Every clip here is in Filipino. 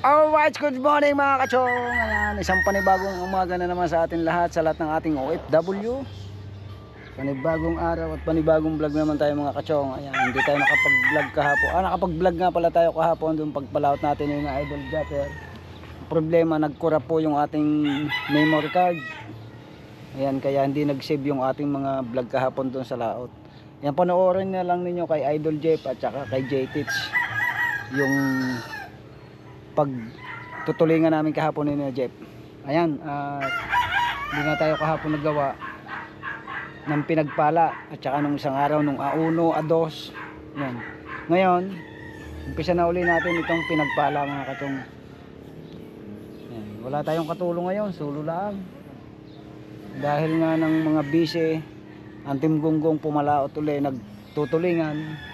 Alright, good morning mga kachong. Ayan, isang panibagong umaga na naman sa atin lahat, sa lahat ng ating OFW. Panibagong araw at panibagong vlog naman tayo mga kachong. Ayan, hindi tayo nakapag-vlog kahapon. Nakapag-vlog nga pala tayo kahapon doon pagpalaot natin yung idol japper. Problema, nagkura po yung ating memory card. Ayan, kaya hindi nag-save yung ating mga vlog kahapon doon sa laot. Ayan, panoorin na lang ninyo kay Idol Jeff at saka kay J-Tits yung pag tutulingan namin kahapon ni Jeff. Ayan, hindi na tayo kahapon naggawa ng pinagpala at saka nung isang araw nung A1, A2. Yan. Ngayon, umpisa na uli natin itong pinagpala mga katong. Yan. Wala tayong katulong ngayon, solo lang. Dahil nga ng mga busy, ang Team Gonggong pumalaot uli, nagtutulingan.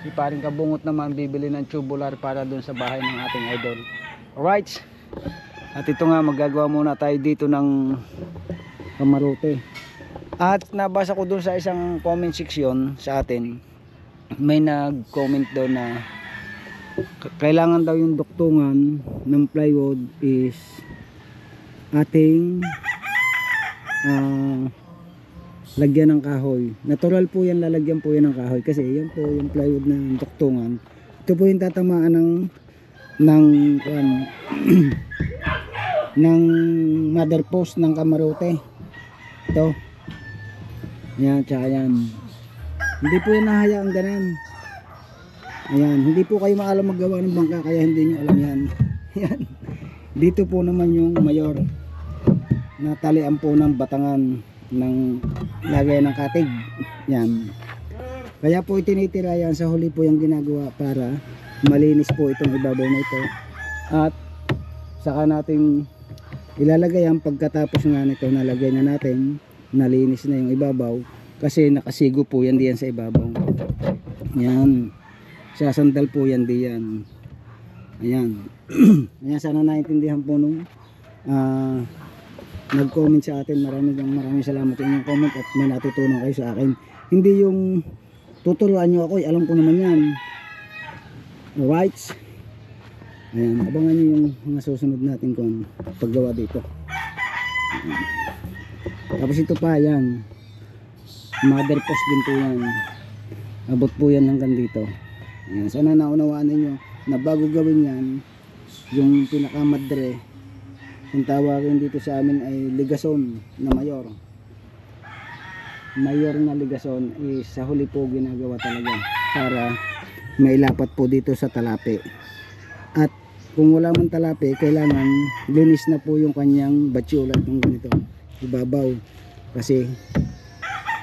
Si paring Kabungot naman bibili ng tubular para dun sa bahay ng ating idol. Alright. At ito nga, magagawa muna tayo dito ng kamarote. At nabasa ko dun sa isang comment section sa atin, may nag-comment daw na kailangan daw yung duktungan ng plywood is ating lagyan ng kahoy. Natural po yan, lalagyan po yan ng kahoy kasi yan po yung plywood na duktungan. Ito po yung tatamaan ng ng mother post ng kamarote. Ito. Ayan, tsaka yan. Hindi po yan nahayaang ganan. Ayan, hindi po kayo maalam maggawa ng bangka kaya hindi nyo alam yan. Ayan. Dito po naman yung mayor na talian po ng batangan ng lagay ng katig. Yan. Kaya po itinitira yan, sa huli po yung ginagawa para malinis po itong ibabaw na ito. At saka nating ilalagay yan pagkatapos nga nito, nalagay na natin, nalinis na yung ibabaw kasi nakasigo po yan diyan sa ibabaw. Yan. Sasandal po yan diyan. Ayan. Ayan, sana naintindihan po nung nag-comment sa atin. Maraming salamat sa inyong comment at may natutunan kayo sa akin. Hindi yung tuturuan nyo ako, alam ko naman yan. Alright. Ayan, abangan nyo yung mga susunod natin kung paggawa dito. Ayan. Tapos ito pa, yan, mother post din po yan. Abot po yan hanggang dito. Ayan, sana naunawaan ninyo na bago gawin yan, yung pinakamadre, yung tawagin dito sa amin ay ligason na mayor. Mayor na ligason is sa huli po ginagawa talaga para mailapat po dito sa talapi. At kung wala man talapi, kailangan linis na po yung kanyang batsyolat ng ganito, ibabaw. Kasi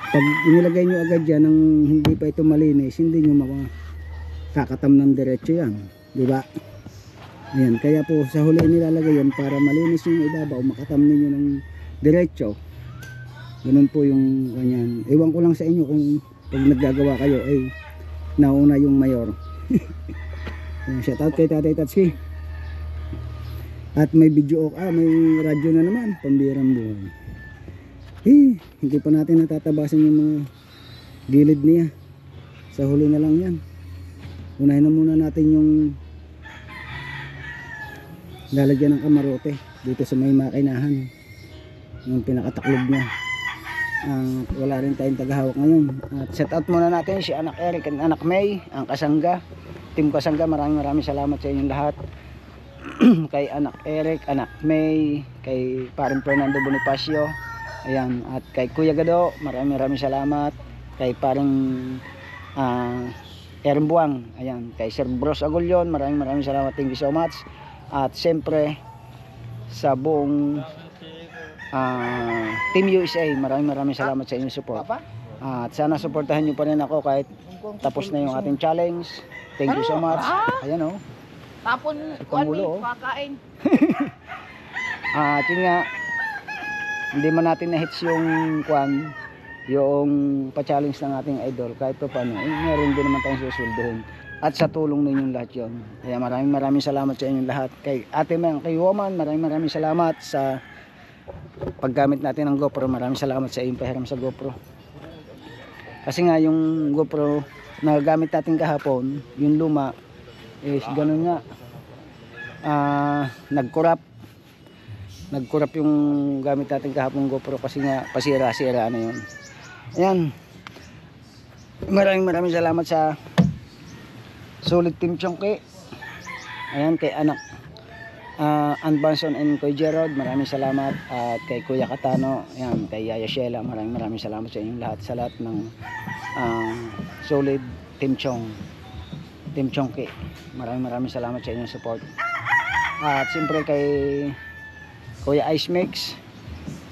pag inilagay nyo agad yan ng hindi pa ito malinis, hindi nyo makakatam ng diretso yan, diba? Ayan, kaya po sa huli nilalagay yan para malinis yung ibabaw, makatam ninyo ng diretso. Ganun po yung kanyan. Ewan ko lang sa inyo kung pag naggagawa kayo ay nauna yung mayor. Shout out kay Tatay Tatsi. At may video, may radyo na naman, pambirang buhay. Hindi pa natin natatabasan yung mga gilid niya. Sa huli na lang yan. Unahin na muna natin yung lalagyan ng kamarote dito sa may makinahan, yung pinakataklob niya. Wala rin tayong tagahawak ngayon. At set out muna natin si Anak Eric and Anak May, ang Kasangga, Team Kasangga. Maraming salamat sa inyong lahat. Kay Anak Eric, Anak May, kay Paring Fernando Bonifacio, ayan, at kay Kuya Gado, maraming salamat. Kay Paring Aaron Buang, ayan, kay Sir Bros Agulyon, maraming salamat, thank you so much. At siyempre sa buong Team USA, maraming salamat sa inyong support. At sana suportahan nyo pa rin ako kahit tapos na yung ating challenge. Thank you so much. Ayan o, tapon pangulo, pakain. at yun nga, hindi man natin na-hits yung yung pa-challenge ng ating idol, kahit pa paano, meron din naman tayong susuldohin. At sa tulong ninyong lahat yun. Kaya maraming salamat sa inyong lahat. Kay Ate Meng, kay Woman, maraming salamat sa paggamit natin ng GoPro. Maraming salamat sa iyong pahiram sa GoPro. Kasi nga yung GoPro na gamit natin kahapon, yung luma, is ganun nga. nagkurap yung gamit natin kahapong GoPro kasi nga pasira-sira na yun. Ayan, maraming salamat sa Solid Team Chongke. Ayan, kay anak Anbanson and Kuya Gerald, maraming salamat. At kay Kuya Katano, ayan, kay Yaya Sheila, maraming salamat sa inyong lahat, sa lahat ng Solid Team Chongke. Maraming salamat sa inyong support. At siyempre kay Kuya Ice Mix,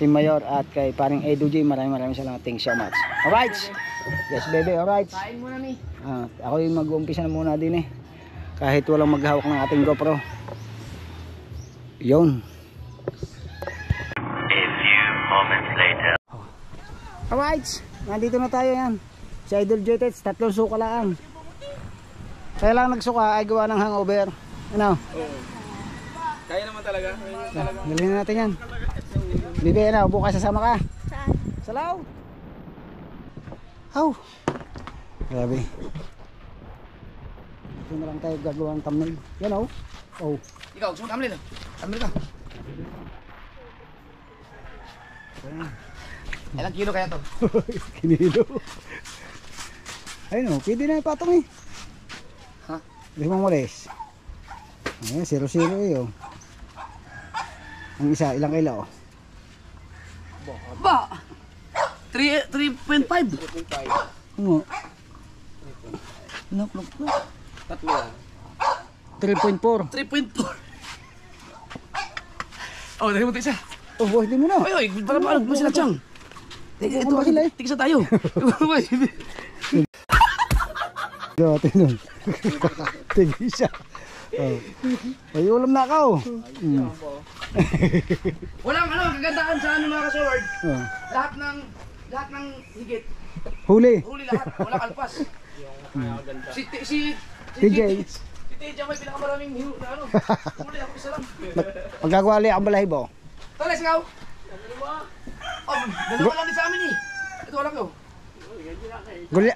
Team Mayor, at kay paring Edu J, maraming salamat. Thanks so much. Alright, yes baby, alright. Kain muna mi. Ako yung mag-uumpisa na muna din kahit walang maghawak ng ating GoPro. Yun. A few moments later. Alright, nandito na tayo yan sa Idol Jetets, 3 suka lang. Kaya lang nagsuka ay gawa ng hangover. Ano? Kaya naman talaga. Galing na natin yan. Bibi, ano, bukas sasama ka? Saan? Sa Lao. How? Grabe. Ito na lang tayo gagawa ng thumbnail. Yan oh. Oh. Ikaw, gusto mo tamlin? Tamlin ka. Ilang kilo kaya to? Kinilo. Ayun oh, pwede na yung patong Ha? Hindi mong walis. Ayan, 0-0 oh. Ang isa, ilang kilo oh? Ba! 3.5. Ano? Tatlo yan. 3.4. 3.4. Oh, dali mo ito isa. Oh, boy, hindi mo na. Oy, para paano mo sila Chang? Ito, ba sila tigisa tayo. Dati nun. Tigi siya. Oh. May ulam na ako. Walang kagandahan sa mga kasword. Oh. Lahat ng higit. Huli. Huli lahat. Walang alpas. Si TJ. Si TJ may pinakamaraming huli ako isa lang. Magkagwali akong balahibo. Tales ikaw. Oh, dalawa lang din sa amin Ito wala ko.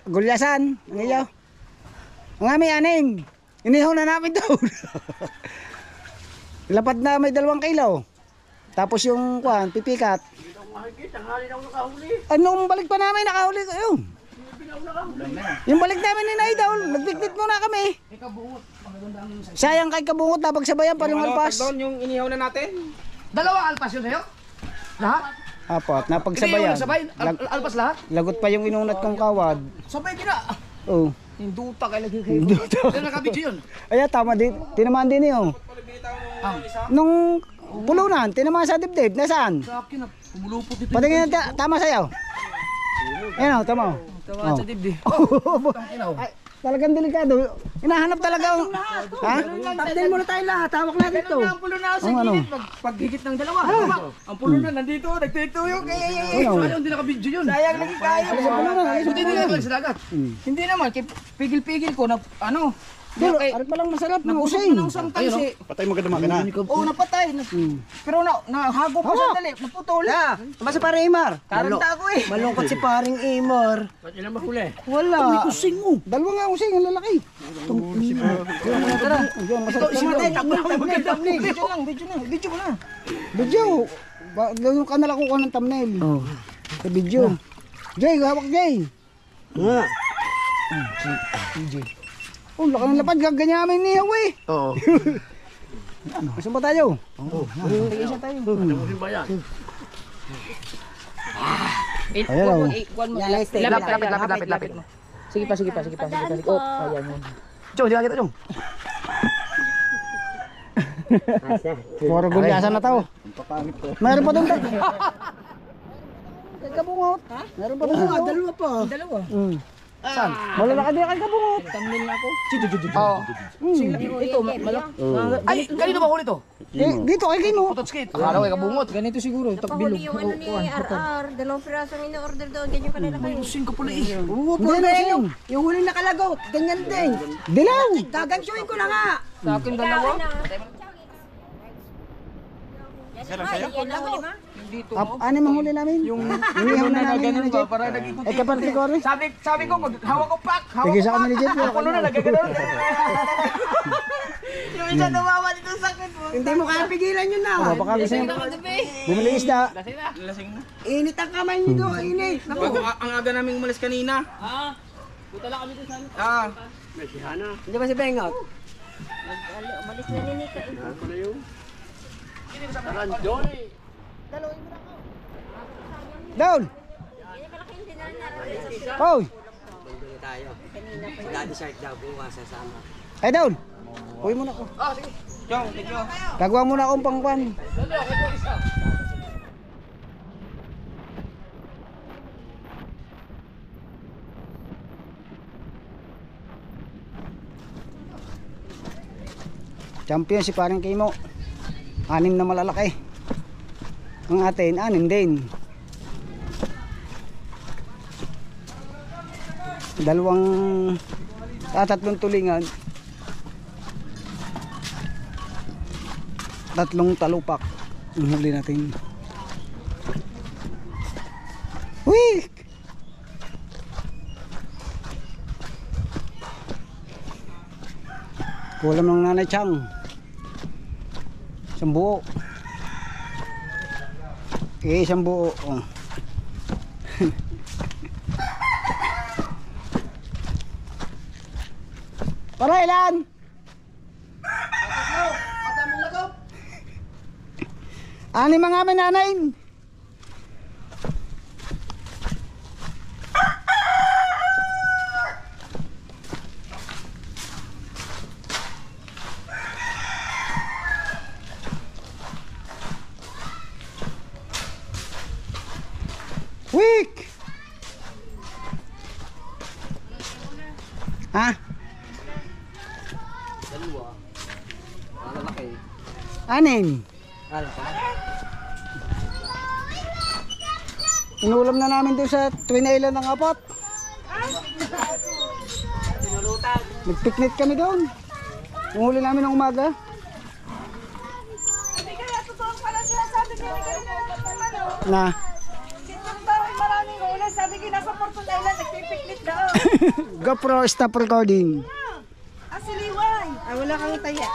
Gulyasan. Ngayon. Ang aming aning. Inihaw na namin daw. Lapad na may 2 kilo. Tapos yung pipikat. Anong balik pa namin nakahuli ko yun? Yung balik namin ni Naidol, nagdikdit muna kami. Sayang kay kabungot, napagsabayan pa yung alpas. Yung inihaw na natin? 2 alpas yun sa'yo? Lahat? Apat, Hindi napagsabayan. yung sabay, alpas lahat? Lagot pa yung inunat kong kawad. Sabay kina. Oh. Hinduta kayo lagi kayo. Hindi nakabidyo yun. Ayan, tama din. Tinamaan din yun. Nung pulunan, tinamaan sa dibdib. Nasaan? Sa akin pumulupot dito. Patingin na tama sa'yo. Ayan o, tama o. Tawa sa dibdib. Talagang delikado. Hinahanap talaga ang... Ha? Takdin muna tayo lahat. Hawak natin ito. Ang pulo na sa Ano? gilid. Paghigit ng 2. Ang pulo na nandito. Nagtituyo. Ano? Sayang, hindi nakabidyo yun. Sayang lagi tayo. Alis sa pulunan, alis sa Buti hindi pulunan. na sa dagat. Hindi naman. Pigil-pigil ko na Pero, arat pa lang masarap ng Nabusog using. na ng sangkal si... Patay mo ka na. Oo, napatay. Pero nahagop ko sandali. Naputol. Basta para Imar. Karanta ako eh. Malungkot si paring Imor. Ba't ilang mahuli? Wala. Using mo. 2 nga using, ang lalaki. Tara. Masarap naman. Thumbnail. Video mo na. Video. Yung kanal ako kuha ng thumbnail. Sa video. Jay, hawak Jay. Nga. Oh, laki ng lapad. Gaganyamin niya eh. Oo. Saan ba tayo? Isa tayo. Ayan o. Lapit. Sige pa. Oh, ayan yun. Chong, di ka kita, Chong. Puro gulyasan na tao. Meron pa doon. Kay kabungot. Meron pa doon. Dalawa pa. Saan? Malalaki din kay kabungot. Thumbnail na ako. Oo. Ito, malak. Ay, kanino ba huli to? Dito kay Kimo. Pototskate. Akala ko ay kabungot. Ganito siguro. Napahuli yung ano ni RR. 2 pirasong in-order doon. Ganyan kanila kayo. Using ka pala eh. Oo, puro na yun. Yung huling nakalagot. Ganyan din. Dilaw. Gagansyuin ko na nga. Sa akin dalawa. Yan lang huli ma? Ano yung huli namin? Yung inihaw na namin ni Jeff. Para nag-ikot. Eh, kaparte ko rin. Sabi ko, hawak ko pack. Tigil sa kami ni Jeff. Ako na nagagano'n. Yung isa nawawa dito Hindi mo kaya pigilan yun na. Oh, baka gusto niyo bumili isda. Init ang kamay niyo doon, init. Naku. Ang aga namin umalis kanina. Hindi ba si Bengot? Umalis na ni Nika. Down! Hoy! Daddy Shark daw bukas sasama. Ay, down! Uwi muna ko. Chong, thank you. Gagawa muna akong pangkwan. Champion si parang Kimo. 6 na malalaki. Ang atin, 6 din. Tatlong tulingan. 3 talupak. Ang huli natin. Uy! Kulam ng nanay Chang. Isang buo. Isang buo. Oh. Para ilan? Ani mga mananain. Week. Ha? Anin? Inulam na namin doon sa Twin Island ng apat. Nag-picnic kami doon. Yung huli namin ng umaga. Hindi kaya totoo pala sinasabi niya ni kanina ano? Na. Sitong daw ay maraming huli. Sabi ko nasa Porto Island, nagpipiknik daw. GoPro stop recording. Asiliway. Ay wala kang taya.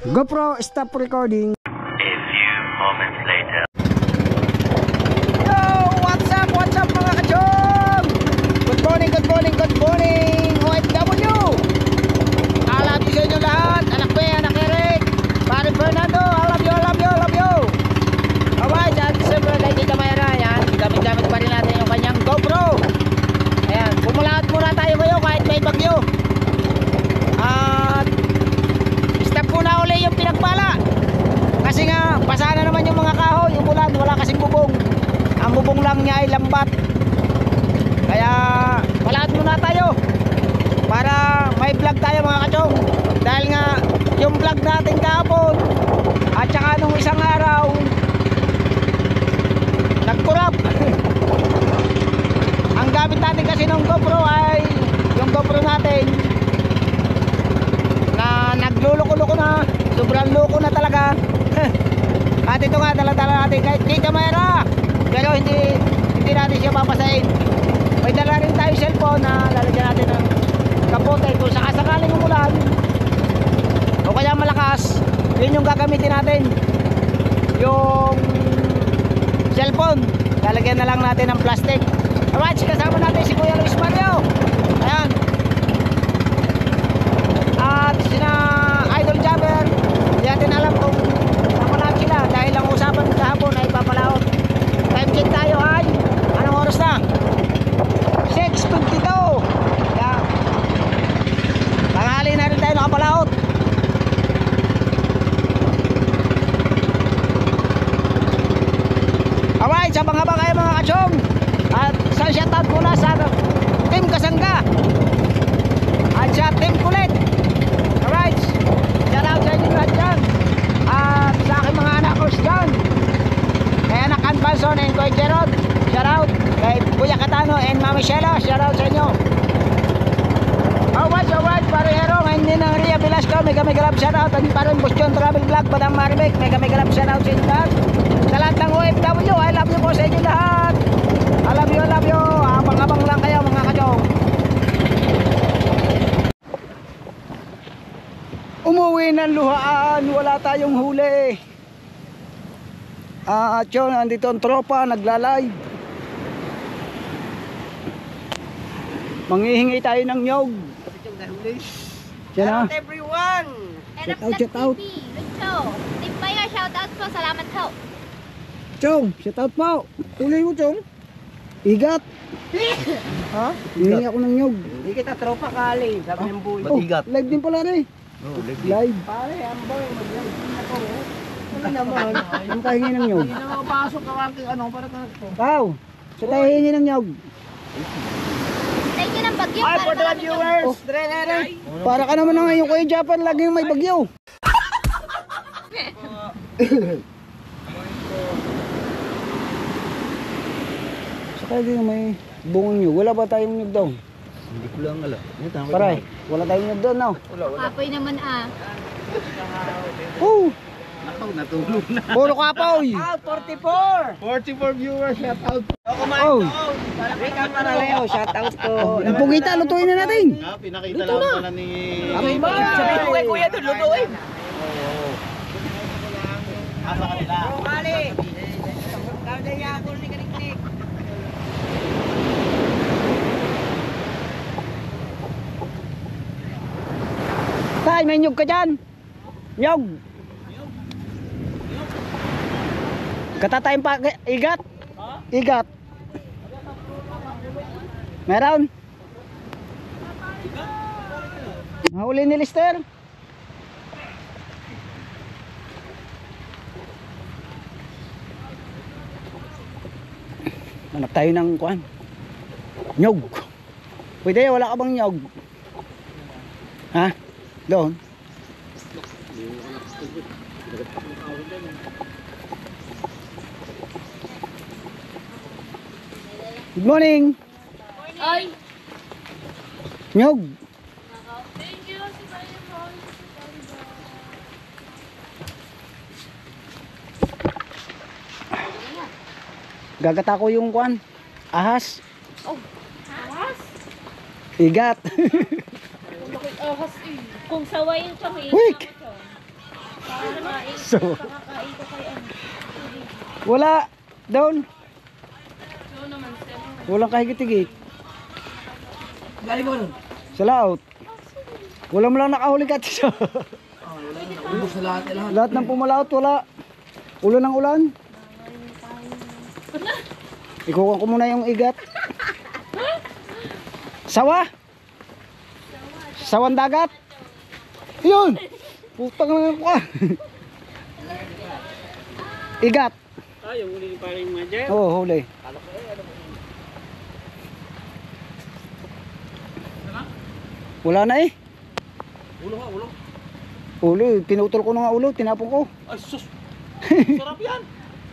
GoPro stop recording. A few moments later. Yo! What's up mga kachong? Good morning, good morning, good morning OFW! Alab sa inyo lahat, anak Be, anak Eric, Paring Fernando, I love you, I love you, I love you! Alright, at siyempre kay Tita Mayra, yan, gamit-gamit pa rin natin yung kanyang GoPro. Ayan, pumulaot muna tayo ngayon kahit may bagyo. At stop muna uli yung pinagpala. Kasi nga, basa na naman yung mga kahoy, yung ulan, wala kasing bubong. Ang bubong lang niya ay lambat. Kaya, palaat muna tayo. Para may vlog tayo mga kachong. Dahil nga, yung vlog natin kahapon, at saka nung isang araw, nagkurap. Ang gamit natin kasi ng GoPro ay, yung GoPro natin, na nagluloko-loko na, sobrang loko na talaga. At ito nga, dala-dala natin kahit Tita Mayra, pero hindi natin siya papasain. May dala rin tayo cellphone na lalagyan natin ng kapote kung sakasakaling umulan o kaya malakas, yun yung gagamitin natin, yung cellphone lalagyan na lang natin ng plastic. Alright, kasama natin si Kuya Luis Mario. Ayan. At sina Idol Jabber, hindi natin alam kung papalaot sila dahil ang usapan kahapon ay papalaot. Time check tayo ay anong oras na? 6:22. Yan. Tanghali na rin tayo nakapalaot. Alright, sabang-abang kayo mga kachong. At isang shoutout muna sa Team Kasangga at sa Team Kulit. Alright, shoutout sa inyo lahat dyan. At sa aking mga anak ko dyan, kay anak Anbanson and Kuya Gerald, shoutout. Kay Kuya Katano and Mami Shela, shoutout sa inyo. Alright, pare Herong, hindi ng Ria Velasco, mega love shoutout. At parang Bustion Travel Vlog, Badang Maribek, mega love shoutout sa inyo lahat. Sa lahat ng OFW, I love you po sa inyo lahat. I love you, abang-abang lang kayo mga kachong. Umuwi ng luhaan, wala tayong huli. At yun, andito ang tropa, nagla-live. Manghihingi tayo ng nyog. Yan na. Everyone! Shout out. Lucho. Team Mayor, shout out po. Salamat po. Chong, shout out po. Tuloy mo, Chong. Igat. Ha? Hihingi ako ng nyog. Hindi kita tropa kali, sabi ng buhay. Oh, live din pala rin. Live. Pare, ang boy, mag-live din ako. Ano naman? Ano tayo hingi ng nyog? Hindi na makapasok ka aking ano, para ka po. Pao, sa tayo hingi ng nyog. Thank you ng bagyo. Ay, for the marami viewers! Oh. Dre. Para ka naman na ngayon kuya Japan, laging may bagyo. Saka din may bungong nyog. Wala ba tayong nyog daw? Hindi ko lang alam. Paray, wala tayong nyog doon, no? Kapoy naman ah. Oh, Natulog na. puro kapoy. Out, 44! 44 viewers, shout out. Oh, Rika Paraleo, shout out po. yung pugita, lutuin na natin. Pinakita lang pala ni... Sabi ko kay kuya doon, lutuin. Asa kanila? Kali! Kada yakol ni Kaniknik. Tay, may nyog ka dyan. Nyog. Katatayong pa, igat. Igat. Meron. Mahuli ni Lister. Hanap tayo ng kuan. Nyog. Pwede, wala ka bang nyog? Ha? Doon. Good morning. Ay. Nyog. Gagata ko yung kuan. Ahas. Oh. Ahas? Igat. Bakit ahas eh? Kung sawayin siya may Wik. para So, makakain ko kay ano. wala. Down. Walang kahigit-higit. Galing mo nun. Sa laot. Wala mo lang nakahuli ka siya. Ubus na lahat. Lahat ng pumalaot, wala. Ulan ng ulan. Ikuha ko muna yung igat. Sawa. Sawan dagat. Yun. Putang na ko. Igat. Ay, yung huli pa rin mga dyan. Oo, huli. Wala na eh. Ulo ha, ulo. Ulo, pinutol ko na nga ulo, tinapon ko. Ay, sus. Sarap yan.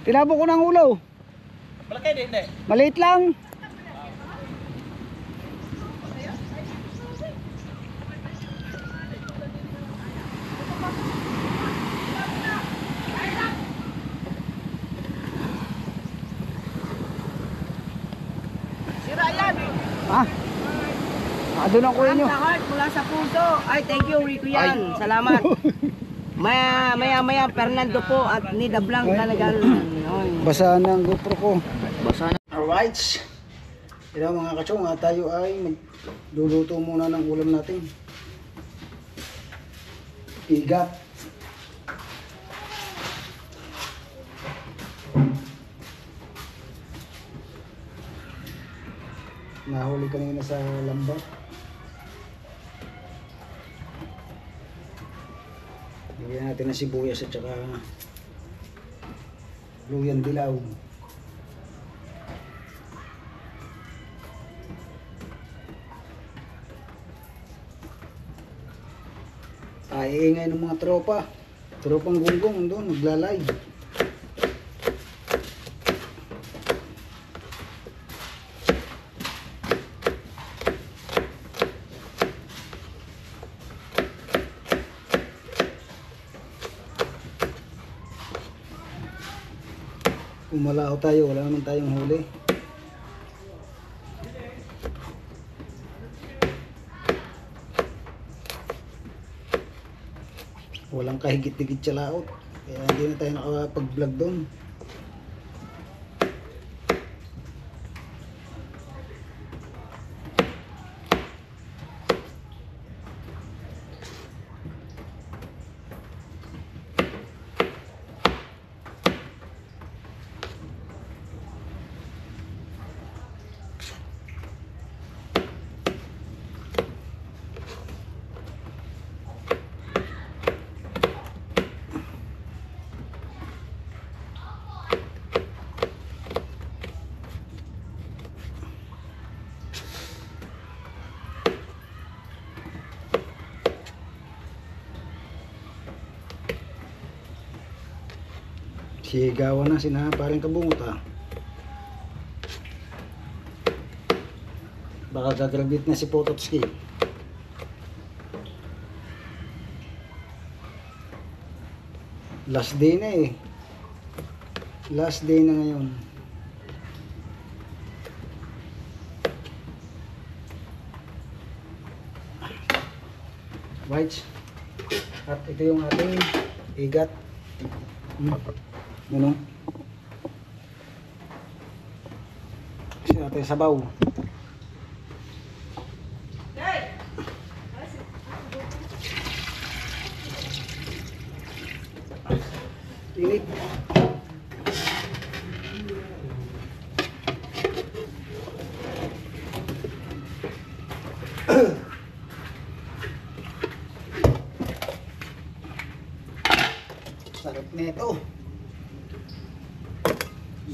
Tinapon ko ng ulo. Malaki din, hindi. Maliit lang. Sira yan. Ah. Doon ang kuya Ang nyo. heart mula sa puso. Ay, thank you, Rico yan. Salamat. Maya, Fernando po at Nida Blanc talagang. Basa na ang GoPro ko. Basa na. Alright. Ito mga kachong, tayo ay magluluto muna ng ulam natin. Igat. Nahuli kanina sa lambat. Lagyan natin ng sibuyas at saka luyan dilaw. Iingay ng mga tropa. Tropang gunggong doon, naglalay. Pumalao tayo, wala naman tayong huli. Walang kahigit-higit sa laot. Kaya hindi na tayo nakapag-vlog doon. Sigawan na sina parang kabungot ah. Baka gagraduate na si Pototski. Last day na eh. Last day na ngayon. Whites. At ito yung ating igat. Ano? Kasi natin sabaw. Init. Sarap nito.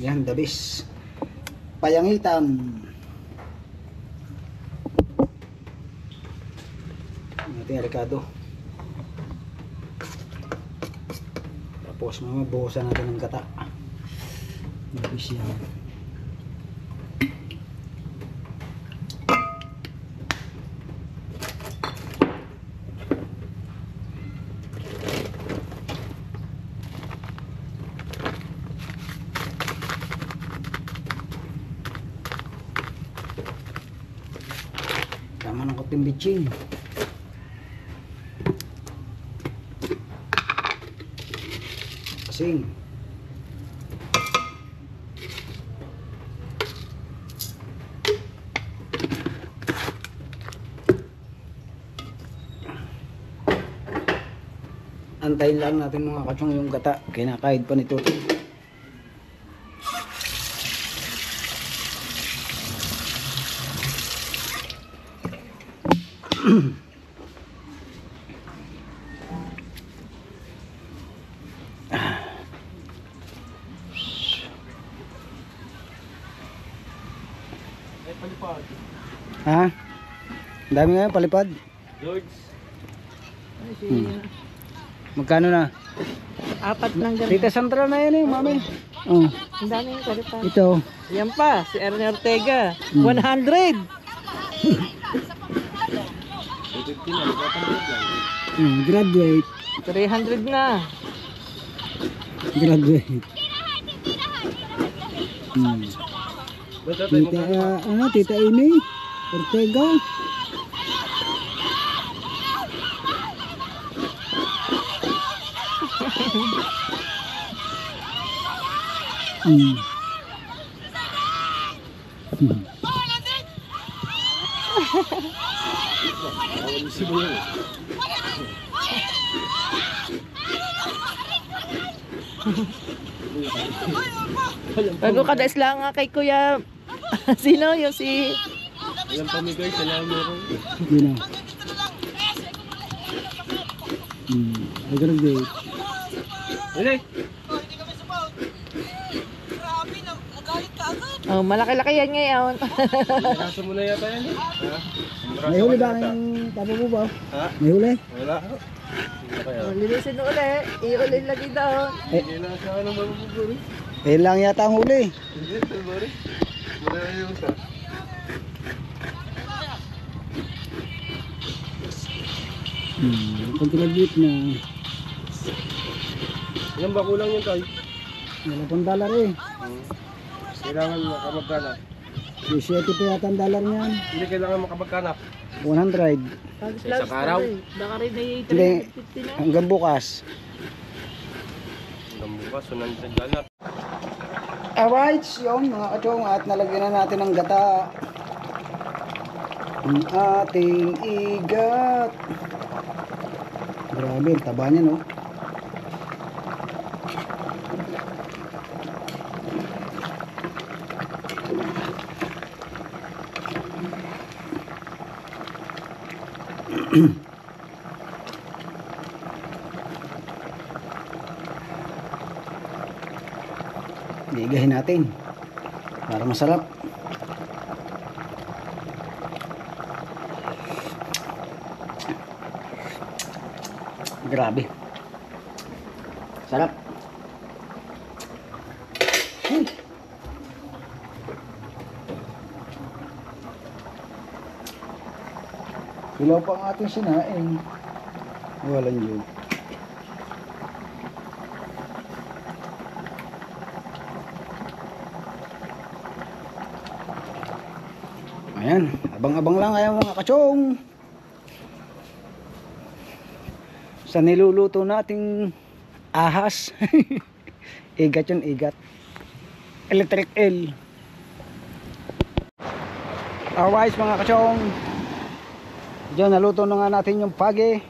Yan, dabis. Payangitan. Natin Ricardo. Tapos buhusan natin ng gata. Dabis yan. Tama ng kuting bitchin. Kasing. Antayin lang natin mga kachong yung gata. Kinakaid pa nito. Ha? Ang dami nga palipad. Magkano na? 4 lang ganun. Tita Sandra na yan eh, mami. Oh. Ang daming kalipan. Ito. Yan pa, si Ernie Ortega. 100! Graduate. 300 na. Graduate. Tita, ano, Tita Amy Ortega. Bago kada isla nga kay Kuya. Sino yung si... Yun na. Graduate. Oh, malaki-laki yan ngayon. May huli ba ang tabo mo ba? Ha? May huli? Wala. Lilisin uli. Iulin lagi daw. Hindi na siya ng mabuburi. Eh lang yata ang huli. Hindi, Salvador. Wala na yung isa. Pag-graduate na. Ilan ba kulang yun tayo? $8 eh. Kailangan makamagkana. 17 pa yata ang dollar niyan. Hindi kailangan makamagkana. 100. Sa isang araw. Hindi, hanggang bukas. Hanggang bukas, sunod sa ganap. Alright, yun mga kachong, at nalagyan na natin ng gata ang ating igat. Grabe, ang taba niya, no? Iigahin natin para masarap. Grabe. Sarap. Ilaw pa ang ating sinaing. Walang yun. Ayan, abang-abang lang kayo mga kachong sa niluluto nating ahas. Igat yun, igat. Electric eel. Alright mga kachong, diyan naluto na nga natin yung page.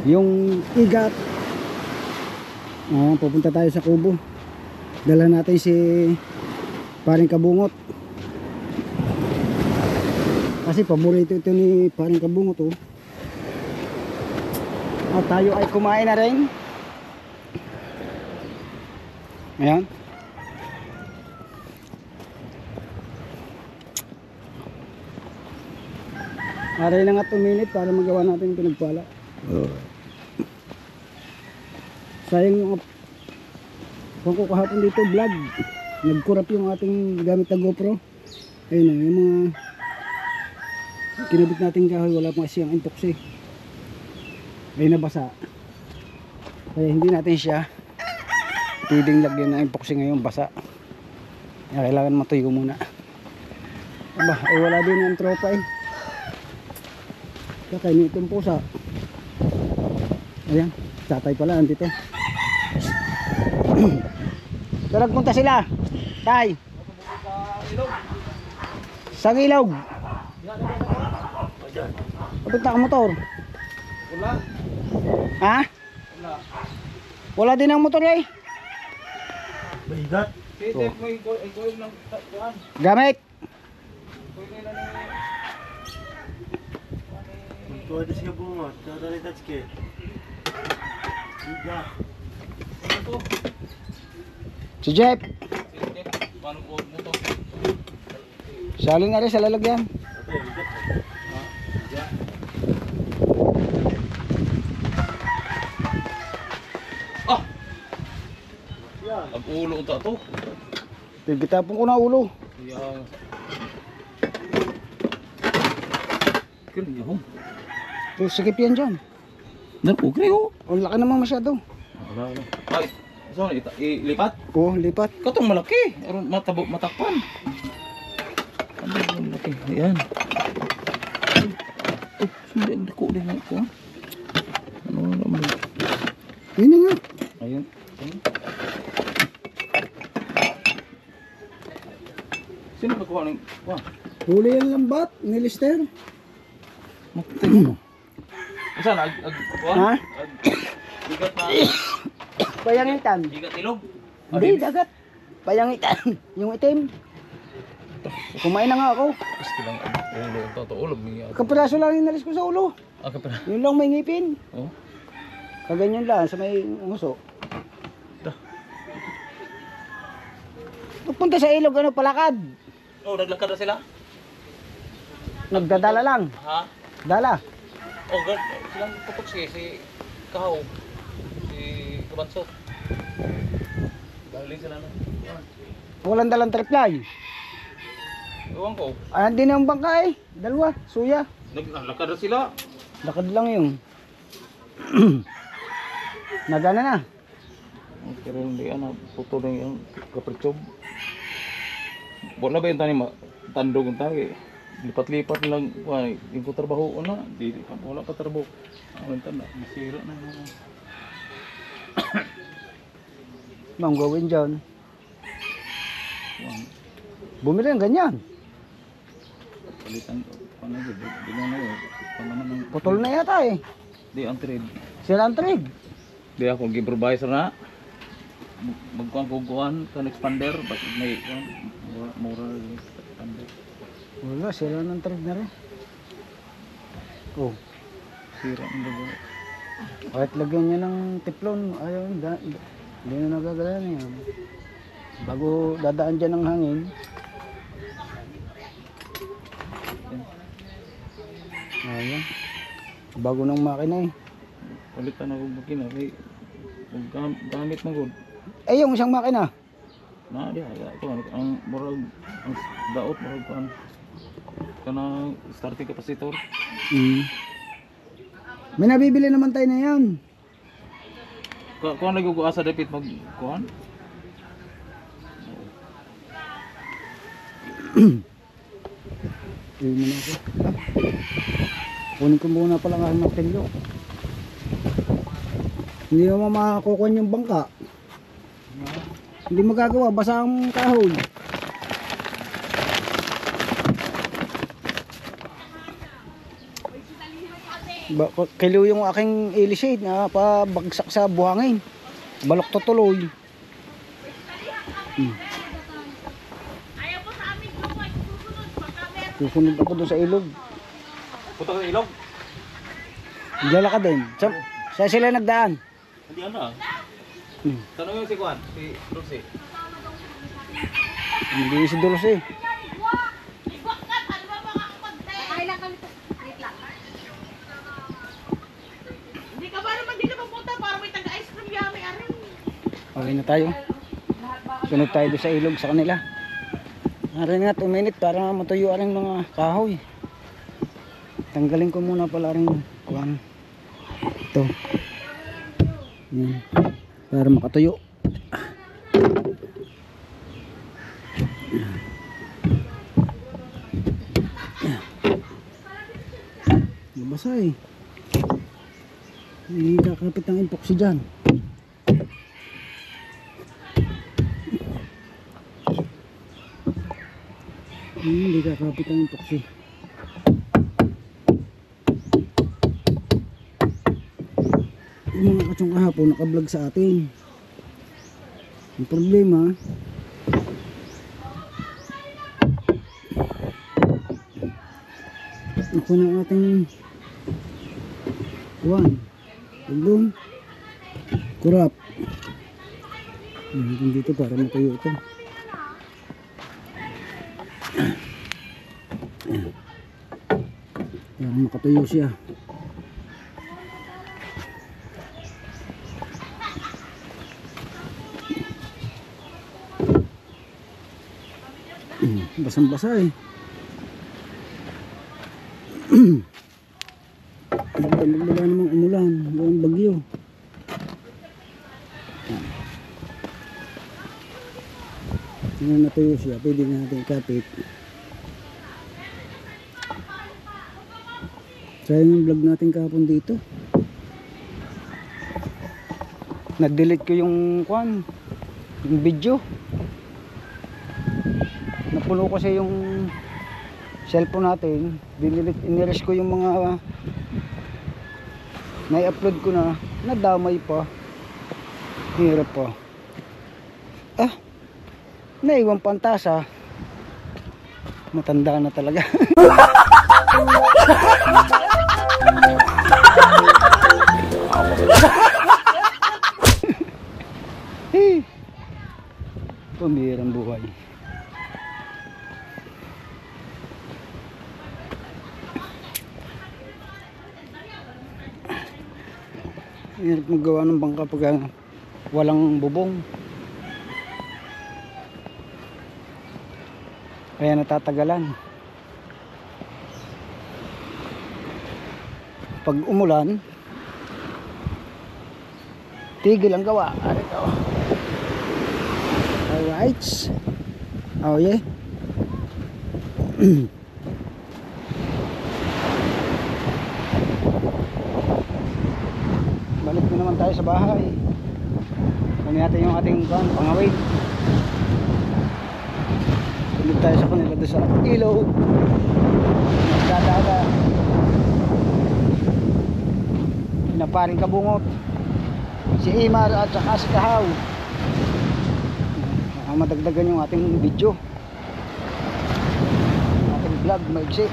Yung igat. Pupunta tayo sa kubo. Dala natin si Paring Kabungot. Kasi paborito ito ni Paring Kabungot, oh. At tayo ay kumain na rin. Ayan. Aray na nga 2 minutes para magawa natin yung pinagpala. Sayang yung kung ko kahapon dito vlog, nagkurap yung ating gamit na GoPro. Ayun na, yung mga kinabit natin kahoy, wala pang siyang epoxy. Ay nabasa. Kaya hindi natin siya pwedeng lagyan ng epoxy ngayon, basa. Kaya kailangan matuyo muna. Aba, ay wala din ang tropa eh. Kakainin itong pusa. Ayan, tatay pala andito. Saan nagpunta sila? Tay. Sa ilog. Kapit na ka motor. Wala. Ha? Wala. Wala din ang motor eh. Bigat. Pwede mo i-coil ng kuhan. Gamit. Pwede siya bungot. Tatali tatske. Bigat. Si Jeff. Paano po mo to? Salin na rin sa lalagyan. Ang ulo ta to. Tigitapon ko na ulo. Yan. Kaya ho. Sikip yan dyan. Napo, kaya Ang laki naman masyado. Ay, saan ilipat? Oo, lipat. Katong malaki. Aron matakpan. Ano yung malaki? Ayan. Oh, sundin ko din ako. Ano naman? Yun na nga. Ayun. Sino nagkuha ng... Wah, Huli yan lambat, ni Lister. matay mo. Saan? Ha? Bigat na... Payangitan. Bigat ilog? Hindi, dagat. Payangitan. Yung itim. Kumain na nga ako. Gusto lang ang ulo. Ito, ulog. Kapiraso lang yung nalis ko sa ulo. Ah, kapira. Yun lang may ngipin. Oh. Kaganyan lang sa may nguso. Pupunta sa ilog, ano, palakad. Oh, naglakad na sila? Nagdadala lang. Ha? Dala. Oh, God. Silang putok si Kahaw. Si Kabansot. Galing sila na. Walang dalang triply. Ewan ko. Ah, hindi na ang bangka eh. Dalawa, suya. Naglakad na sila. Lakad lang yung. Nagana na. Pero hindi ano, puto na yung kapritsob. Wala ba yung tani tandog yung tagi? lipat-lipat lang yung trabaho na di pa wala pa trabaho ang tanda masira na yun. Ma'am, gawin dyan. Bumili ng ganyan. Palitan ko paano yun di na yun naman ng Putol na yata eh. di ang trade Sila ang trig. di ako supervisor na magkuhan kan expander but may moral expander Wala, sila ng trig na rin. Oh, sira ang bago kahit lagyan niya ng tiplon, ayaw, hindi na nagagala na yan. Bago dadaan dyan ng hangin. Ayan. Bago ng makina eh. palitan ako makina kay gamit mo good Eh, yung isang makina. na dia ito ang moral ang daot moral kuan kana starting capacitor May nabibili naman tayo na yan. kuan naguguasa dapat mag kuan Iwi mo na ako. Kunin ko muna pala ang aking martilyo. Hindi mo makakukuha yung bangka. Hindi magagawa, basa ang kahoy. Kilo yung aking ilishade na pabagsak sa buhangin. Balok tutuloy. Susunod ako doon sa ilog. puto sa ilog Dala ka din. Sa sila nagdaan. hindi ana Hmm. tanong si kuan si Lucy Hindi si Dulce eh. Hindi ka ba naman din napapunta para may taga-ice cream yami ari. Okay na tayo. Sunod tayo doon sa ilog sa kanila. Arin nga 2 minutes para matuyo ang mga kahoy. Tanggalin ko muna pala rin kuwan. Ito. Yan. Para makatuyo. Mabasa eh. Hindi kakapit ang epoxy dyan. Hindi kakapit ang epoxy. Yung mga katsong kahapon nakablog sa atin. Ang problema, ako ng ating kuwan, doon kurap. Hanggang dito para matuyo ito. Para makatuyo siya. Basang-basa eh. Magdala namang umulan, walang bagyo. Tingnan natuyo siya, pwede na natin ikapit. Sayang yung vlog natin kahapon dito. Nag-delete ko yung kwan, yung video. Napuno kasi yung cellphone natin. Iniris ko yung mga na-upload ko na, nadamay pa. Hirap pa. Naiwan pantasa. Matanda na talaga. Pambihirang buhay. Hirap maggawa ng bangka pag walang bubong. Kaya natatagalan. Pag umulan, tigil ang gawa. Alright. Oh yeah. naman tayo sa bahay. Kunin natin yung ating pangawin. Kunin tayo sa kanila doon sa ilaw. Magdadaga. Pinaparing kabungot. Si Imar at saka si Kahaw. Madagdagan yung ating video. Ating vlog maigsi.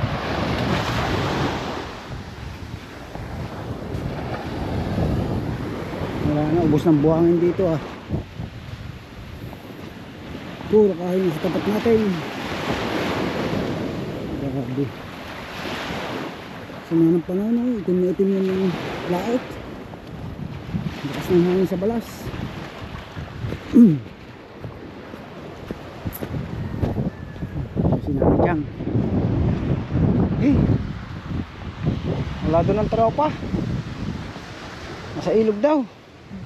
Wala na, ubos ng buhangin dito ah. Puro kahoy sa tapat natin. Grabe. Sama ng panahon oh, itim na itim yung laot. Bakas ng hangin sa balas. Sinabi dyan. Wala doon ng tropa. Nasa ilog daw.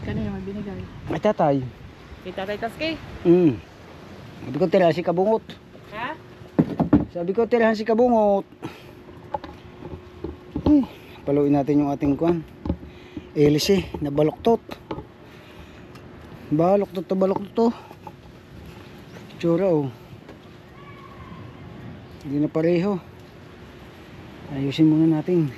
Kanina may binigay. Ay tatay. Kay Tatay Taske. Sabi ko tirahan si Kabungot. Ha? Sabi ko tirahan si Kabungot. Paluin natin yung ating kwan. Hélice na baluktot. Baluktot to baluktot to. Tsura oh. Hindi na pareho. Ayusin muna natin.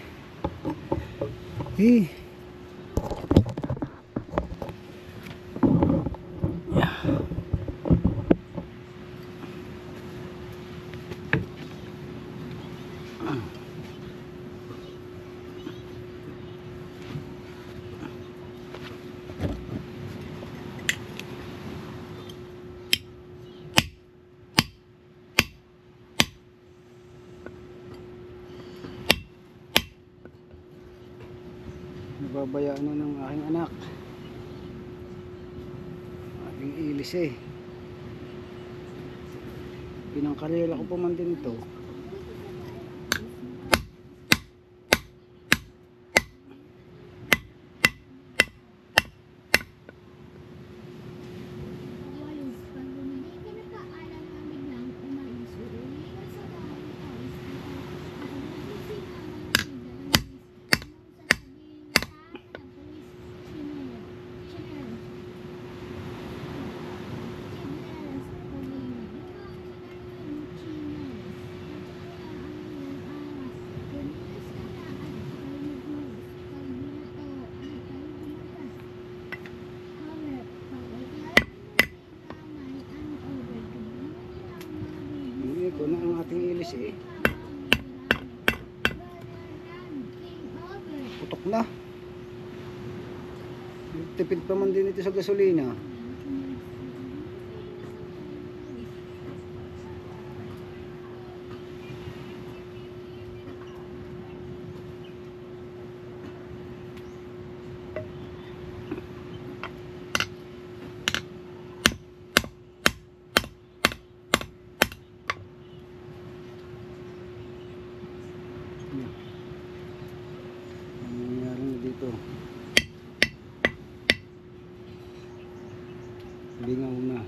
Nababayaan na ng aking anak. Ating Hélice. Pinangkarela ko pa man din ito. Ito na ang ating Hélice. Putok na. Tipid pa man din ito sa gasolina. Ano nangyari na dito? Lingaw na.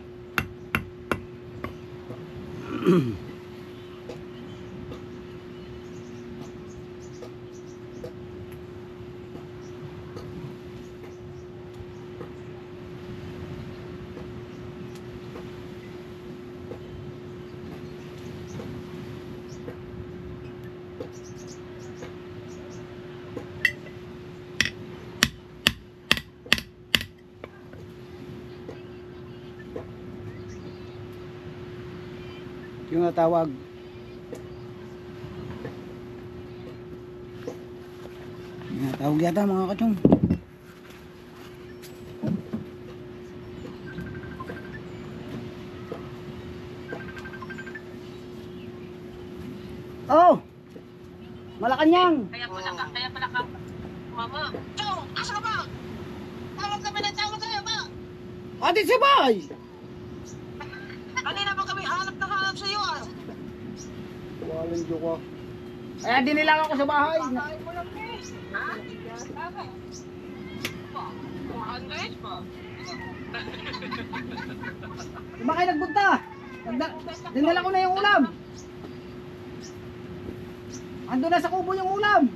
Yung natawag. Yung natawag yata mga kachong. Oh! Malacanang! Kaya pala ka. Mama. Chong, asa ka ba? Tawag kami ng tawag kayo ba? Atin si Bay! Kanina pa kami hanap na hanap sa iyo ah. Walang joke. Kaya dinilang ako sa bahay. Kain mo lang eh. Ha? Kumahanggay pa. Di ba kayo nagpunta? Dinala ko na yung ulam. Ando na sa kubo yung ulam.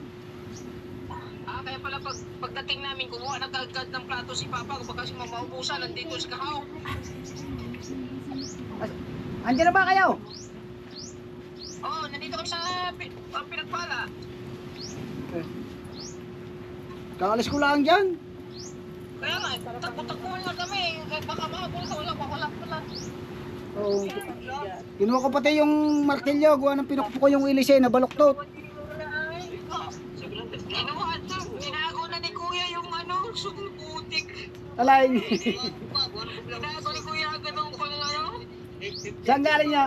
Kaya pala pag pagdating namin, kumuha ng kagad ng plato si Papa, kung kasi mamaubusan, nandito si Kahaw. Andiyan na ba kayo? Oo, nandito kami sa pinagpala. Kaalis ko lang dyan. Kaya nga, takbo-takbo nga kami. Baka mahabol ka, wala. Oo. Kinuha ko pati yung martilyo, gawa ng pinukpo ko yung ilisay na baluktot. Tinago na ni Kuya yung sumuputik. Alay. Tinago ni Kuya agad ang Saan galing niya?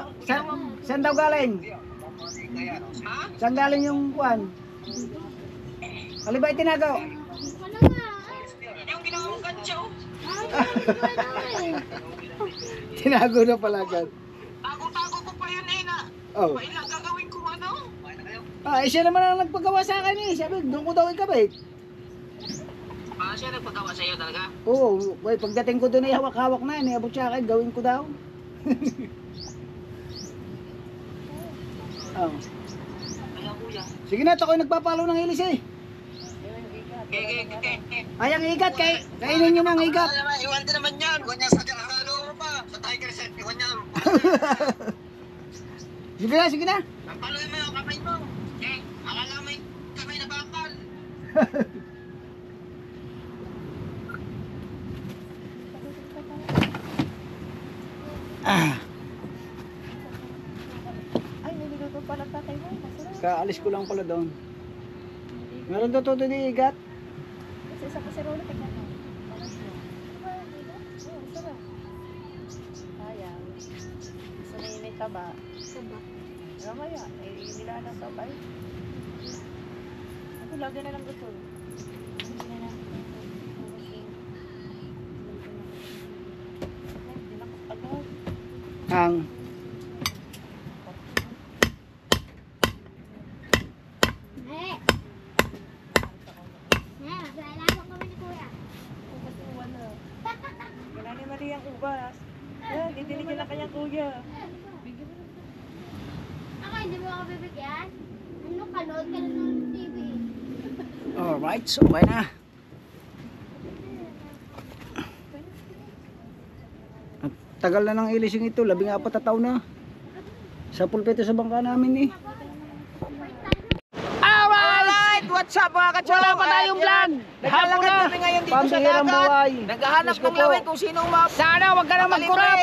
Saan daw galing? Ha? Saan galing yung kuwan? Alibay tinago. Yung ginawa mong kantyo. Tinago na pala agad. Tago-tago ko pa yun na. Oh. Pailang gagawin ko Siya naman ang nagpagawa sa akin eh. Sabi, doon ko daw ikabit. Siya nagpagawa sa iyo talaga? Oo, pagdating ko doon ay hawak-hawak na. Niabot siya akin, gawin ko daw. Oh. Sige na, ako'y nagpapalo ng ilis eh. Ayang igat, kainin nyo ng igat. Iwan din naman yan. Iwan niya sa ano pa. Sa Tiger Set, iwan niya. Sige na. Napaloy mo yung kamay mo. Akala may kamay na bakal. Ay, niluluto pala tatay mo. Masarap. Kaalis ko lang pala doon. Meron daw todo di igat. Kasi sa kaserola, tignan mo. Malas mo. Diba, diba? Oo, sarap. Sayang. Gusto na yun may taba. Taba? Ano kaya? Eh, nila na sabay. Ako, lagi na lang gusto. Hindi na lang. Hindi na agad. Ang Kasi wala. Wala ni Maria ang ubas. Didiligyan na kanyang kuya. Ako, hindi mo ako bibigyan? Ano, kanood ka na ng TV. alright, so okay na. At tagal na ng ilising ito, 14 na taon na. Sa pulpito sa bangka namin eh. Alright! What's up mga kachong? Wala pa tayong vlog. Naglalakad kami ngayon dito sa Pambihirang dagat. buhay. Naghahanap Diyos ko ng po. laway kung sino Sana wag ka na magkurap.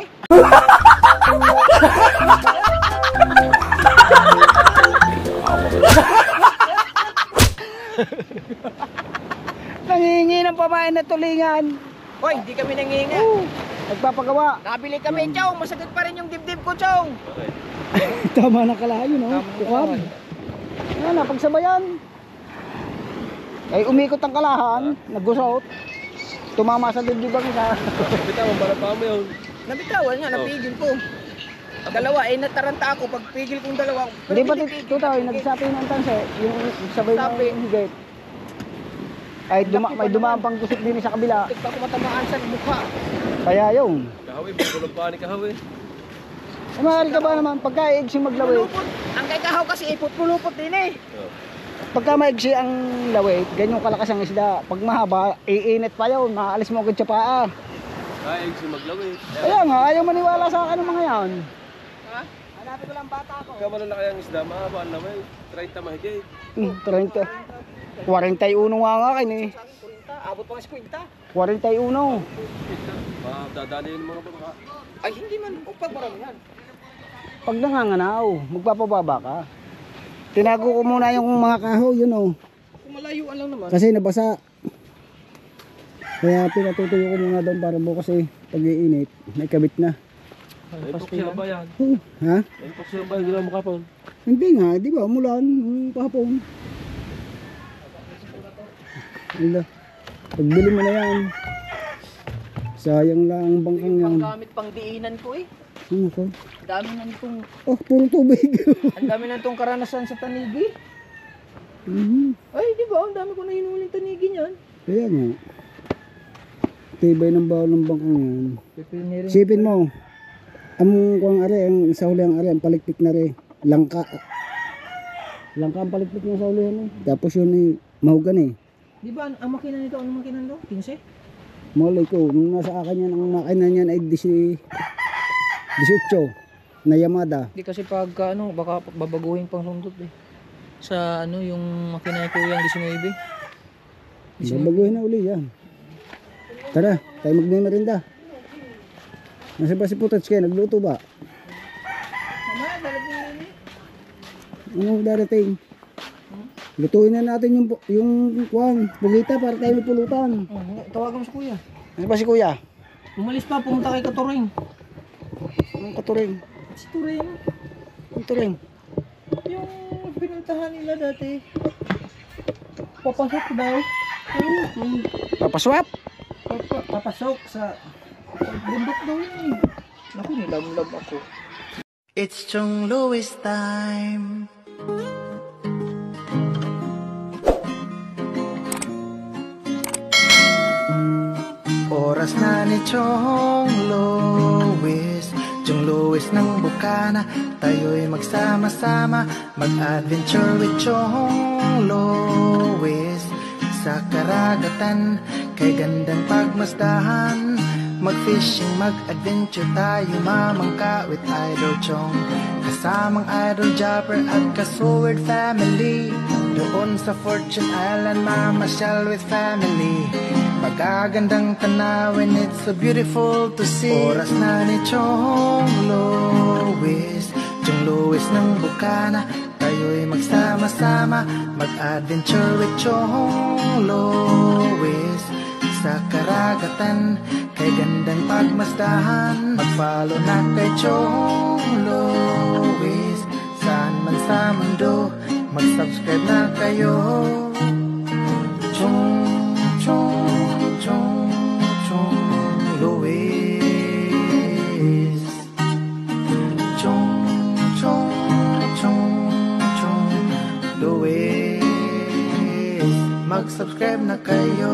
Nangingi ng pamain na tulingan. Hoy, hindi kami nanginga. Nagpapagawa. Nakabili kami, Chong. Masakit pa rin yung dibdib ko, Chong. Tama na kalayo, no? Tukab. Yan na, pagsabayan. Ay, umikot ang kalahan, nagusot. Tumama sa dibdibang isa. Nabitawan nga, napigil ko. Dalawa, nataranta ako. Pag pigil kong dalawa. Hindi pa tutoy, nagsapi ng tanse, yung sabay Sapi. ng higit. Ay, may dumaan pang gusot din sa kabila. Tigpa ko matamaan sa mukha. Kaya yun. Kahawi, bugulong pa ni Kahawi. Eh, maaari ka ba naman, pagka iigsi maglawit, Pulupot. Ang kay Kahaw kasi ipot-pulupot din eh. pagka maigsi ang lawit, ganyan kalakas ang isda. Pag mahaba, iinit pa yun, maalis mo agad sa paa. Ay, si maglawit. Kaya nga, ayaw maniwala sa akin ng mga yan. Ha? Hanapin ko lang bata ko. Ikaw malalaki ang isda, mahaba ang laway. 30 mahigit. 30. 41 nga nga akin eh. Abot pa ng 50. 41. Dadali yung mga baka. Ay, hindi man. Upag marami yan. Pag nanganganaw, magpapababa ka. Tinago ko muna yung mga kahoy, yun oh. Kung malayuan lang naman. Kasi nabasa. Kaya pinatutuyo ko muna doon para bukas eh, pag iinit, may kabit na. Ay, pokso ba yan? Oh, ha? Ay, pokso ba? Ginawa mo kapon. Hindi nga, di ba? Umulan, kahapon. Wala. Pagbili mo na yan. Sayang lang ang bangkang yan. Ang gamit pang diinan ko eh. Ano ko? Ang dami na itong, Oh, puro tubig. ang dami na itong karanasan sa tanigi. Ay, di ba? Ang dami ko na hinuling tanigi niyan. Kaya nga. Tibay ng bawal ng bangkang yan. Pipilirin. Sipin mo. Ang kuwang are, ang sa huli ang are, ang palikpik na re. Langka. Langka ang palikpik niya sa huli yan eh. Tapos yun eh, mahugan eh. Di ba ang makina nito, anong makina nito? 15? Malay ko, nung nasa akin yan, ang makina niyan ay 18 na Yamada. Hindi kasi pagka ano, baka babaguhin pang sundot eh. Sa ano, yung makina ni Kuya, 19. Babaguhin na uli yan. Tara, tayo magmemerinda. Nasa ba si Putats kayo? Nagluto ba? Mamaya, dalating rin eh. Ano darating? Lutuin na natin yung kuwan, pugita para tayo may pulutan. Tawagan mo si Kuya. Ano ba si Kuya? Umalis pa, pumunta kay Katuring. Anong katuring? Si Turing, Ang turing? yung pinuntahan nila dati. Papasok daw. Papaswap? Papasok sa bundok daw yun eh. Naku, nilamlab ako. It's Chong Louis time. Oras na ni Chong Louis, Chong Louis ng Bukana. Tayo'y magsama-sama, mag-adventure with Chong Louis. Sa karagatan, kay gandang pagmasdahan, mag-fishing, mag-adventure tayo, mamangka with Idol Chong. Kasamang Idol Jopper at ka-Sword family. Doon sa Fortune Island, mamasyal with family. Magagandang tanawin, it's so beautiful to see. Oras na ni Chong Louis, Chong Louis ng Bukana. Tayo'y magsama-sama, mag-adventure with Chong Louis. Sa karagatan, kay gandang pagmasdahan, mag-follow na kay Chong Louis. Saan man sa mundo, mag-subscribe na kayo. Chong Louis. Chong Louis. Mag-subscribe na kayo.